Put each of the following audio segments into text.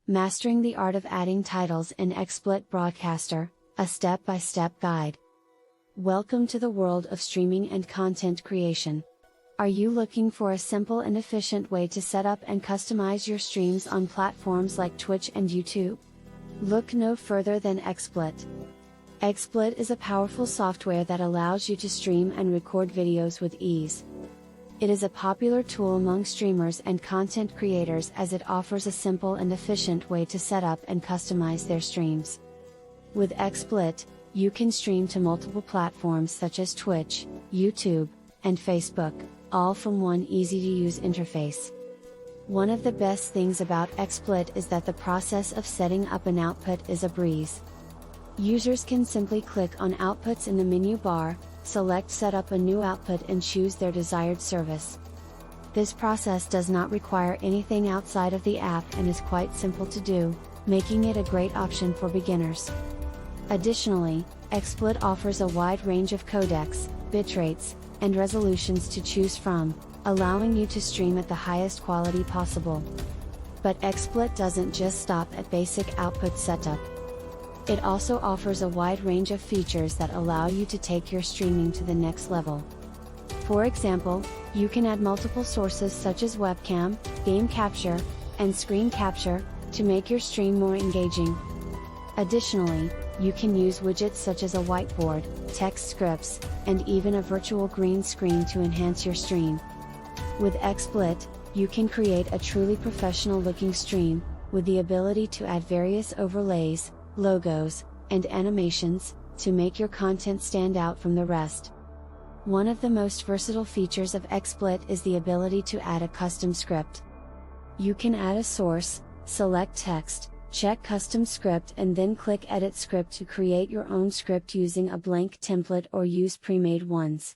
Mastering the Art of Adding Titles in XSplit Broadcaster, a step-by-step guide. Welcome to the world of streaming and content creation. Are you looking for a simple and efficient way to set up and customize your streams on platforms like Twitch and YouTube? Look no further than XSplit. XSplit is a powerful software that allows you to stream and record videos with ease. It is a popular tool among streamers and content creators as it offers a simple and efficient way to set up and customize their streams. With XSplit, you can stream to multiple platforms such as Twitch, YouTube, and Facebook, all from one easy-to-use interface. One of the best things about XSplit is that the process of setting up an output is a breeze. Users can simply click on Outputs in the menu bar, select Set up a new output and choose their desired service. This process does not require anything outside of the app and is quite simple to do, making it a great option for beginners. Additionally, XSplit offers a wide range of codecs, bitrates, and resolutions to choose from, allowing you to stream at the highest quality possible. But XSplit doesn't just stop at basic output setup. It also offers a wide range of features that allow you to take your streaming to the next level. For example, you can add multiple sources such as webcam, game capture, and screen capture, to make your stream more engaging. Additionally, you can use widgets such as a whiteboard, text scripts, and even a virtual green screen to enhance your stream. With XSplit, you can create a truly professional-looking stream, with the ability to add various overlays, logos, and animations, to make your content stand out from the rest. One of the most versatile features of XSplit is the ability to add a custom script. You can add a source, select text, check custom script and then click edit script to create your own script using a blank template or use pre-made ones.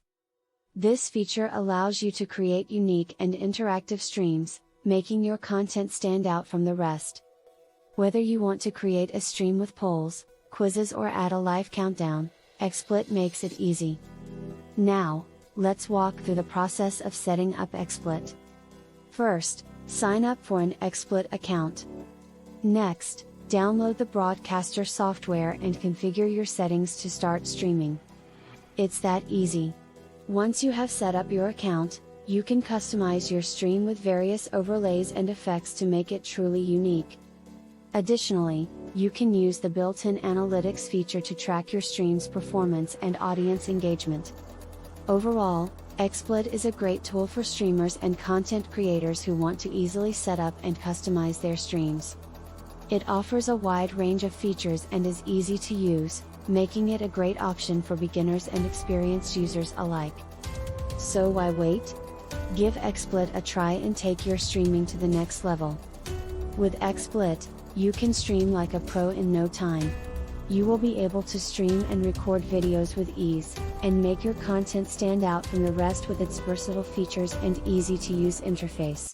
This feature allows you to create unique and interactive streams, making your content stand out from the rest. Whether you want to create a stream with polls, quizzes or add a live countdown, XSplit makes it easy. Now, let's walk through the process of setting up XSplit. First, sign up for an XSplit account. Next, download the broadcaster software and configure your settings to start streaming. It's that easy. Once you have set up your account, you can customize your stream with various overlays and effects to make it truly unique. Additionally, you can use the built-in analytics feature to track your stream's performance and audience engagement. Overall, XSplit is a great tool for streamers and content creators who want to easily set up and customize their streams. It offers a wide range of features and is easy to use, making it a great option for beginners and experienced users alike. So why wait? Give XSplit a try and take your streaming to the next level. With XSplit, you can stream like a pro in no time. You will be able to stream and record videos with ease, and make your content stand out from the rest with its versatile features and easy-to-use interface.